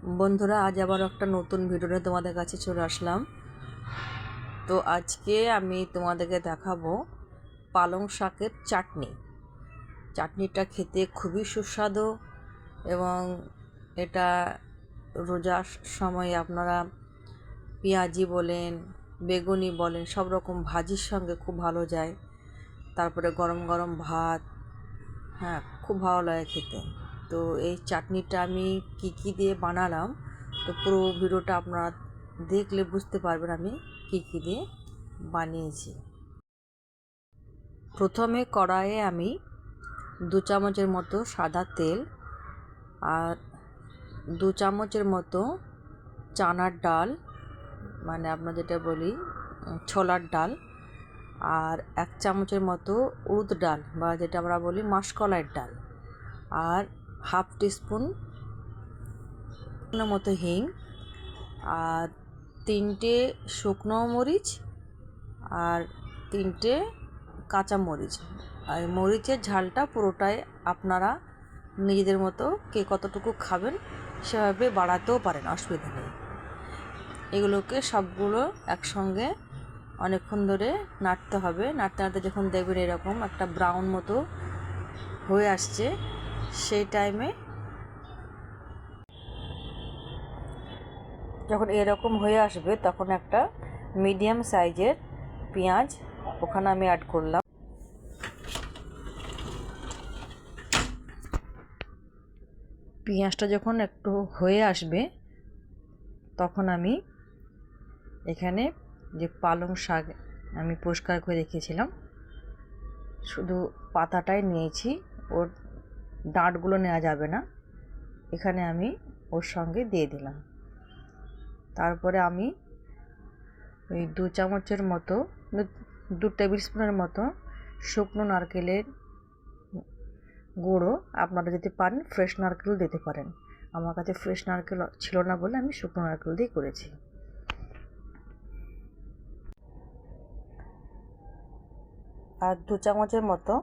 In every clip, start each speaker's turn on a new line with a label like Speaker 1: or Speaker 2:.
Speaker 1: বন্ধুরা, আজ আবার একটা নতুন ভিডিওতে তোমাদের কাছে চলে আসলাম। তো আজকে আমি তোমাদেরকে দেখাবো পালং শাকের চাটনি। চাটনিটা খেতে খুবই সুস্বাদু এবং এটা রোজার সময় আপনারা পেঁয়াজি বলেন, বেগুনি বলেন, সব রকম ভাজির সঙ্গে খুব ভালো যায়। তারপরে গরম গরম ভাত, খুব ভালো লাগে খেতে। তো এই চাটনিটা আমি কি দিয়ে বানালাম, তো পুরো ভিডিওটা আপনারা দেখলে বুঝতে পারবেন আমি কি দিয়ে বানিয়েছি। প্রথমে কড়াইয়ে আমি 2 চামচের মতো সাদা তেল আর 2 চামচের মতো চানার ডাল, মানে আমরা যেটা বলি ছোলার ডাল, আর 1 চামচের মতো উড়দ ডাল বা যেটা আমরা বলি মাসকলাইয়ের ডাল, আর হাফ টিস্পুন মতো হিং, আর 3টে শুকনো মরিচ আর 3টে কাঁচা মরিচ। আর মরিচের ঝালটা পুরোটাই আপনারা নিজেদের মতো কে কতটুকু খাবেন সেভাবে বাড়াতেও পারেন, অসুবিধা নেই। এগুলোকে সবগুলো একসঙ্গে অনেকক্ষণ ধরে নাড়তে হবে। নাড়তে নাড়তে যখন দেখবেন এরকম একটা ব্রাউন মতো হয়ে আসছে, সেই টাইমে যখন এরকম হয়ে আসবে তখন একটা মিডিয়াম সাইজের পেঁয়াজ ওখানে আমি অ্যাড করলাম। পেঁয়াজটা যখন একটু হয়ে আসবে তখন আমি এখানে যে পালং শাক আমি পরিষ্কার করে রেখেছিলাম, শুধু পাতাটাই নিয়েছি, ওর ডাঁটগুলো নেওয়া যাবে না, এখানে আমি ওর সঙ্গে দিয়ে দিলাম। তারপরে আমি ওই 2 চামচের মতো 2 টেবিল স্পুনের মতো শুকনো নারকেলের গুঁড়ো, আপনারা যদি পারেন ফ্রেশ নারকেল দিতে পারেন। আমার কাছে ফ্রেশ নারকেল ছিল না বলে আমি শুকনো নারকেল দিয়ে করেছি। আর 2 চামচের মতো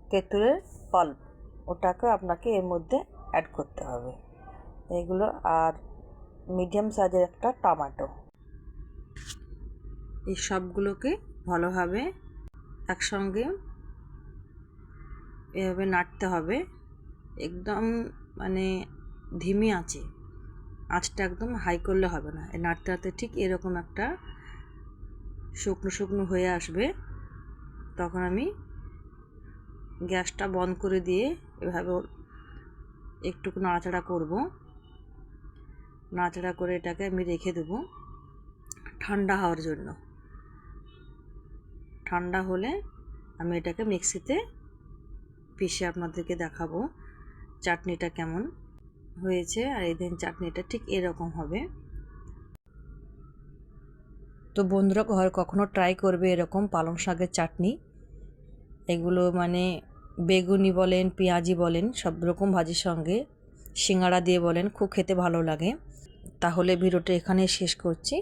Speaker 1: তেঁতুলের পাল্প, ওটাকে আপনাকে এর মধ্যে অ্যাড করতে হবে। এগুলো আর মিডিয়াম সাইজের একটা টমেটো, এই সবগুলোকে ভালোভাবে একসঙ্গে এভাবে নাড়তে হবে। একদম মানে ধিমি আঁচে, আঁচটা একদম হাই করলে হবে না। নাড়তে নাড়তে ঠিক এরকম একটা শুকনো শুকনো হয়ে আসবে, তখন আমি গ্যাসটা বন্ধ করে দিয়ে এভাবে একটু নাড়াচাড়া করব। নাড়াচাড়া করে এটাকে আমি রেখে দেবো ঠান্ডা হওয়ার জন্য। ঠান্ডা হলে আমি এটাকে মিক্সিতে পিষে আপনাদেরকে দেখাবো চাটনিটা কেমন হয়েছে। আর এই দিন চাটনিটা ঠিক এরকম হবে। তো বন্ধুরা, ঘরে কখনো ট্রাই করবে এরকম পালং শাকের চাটনি। এগুলো মানে বেগুনি বলেন, পেঁয়াজি বলেন, সব রকম ভাজির সঙ্গে, সিঙ্গাড়া দিয়ে বলেন, খুব খেতে ভালো লাগে। তাহলে ভিডিওটা এখানেই শেষ করছি।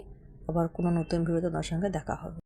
Speaker 1: আবার কোনো নতুন ভিডিওতে আপনার সঙ্গে দেখা হবে।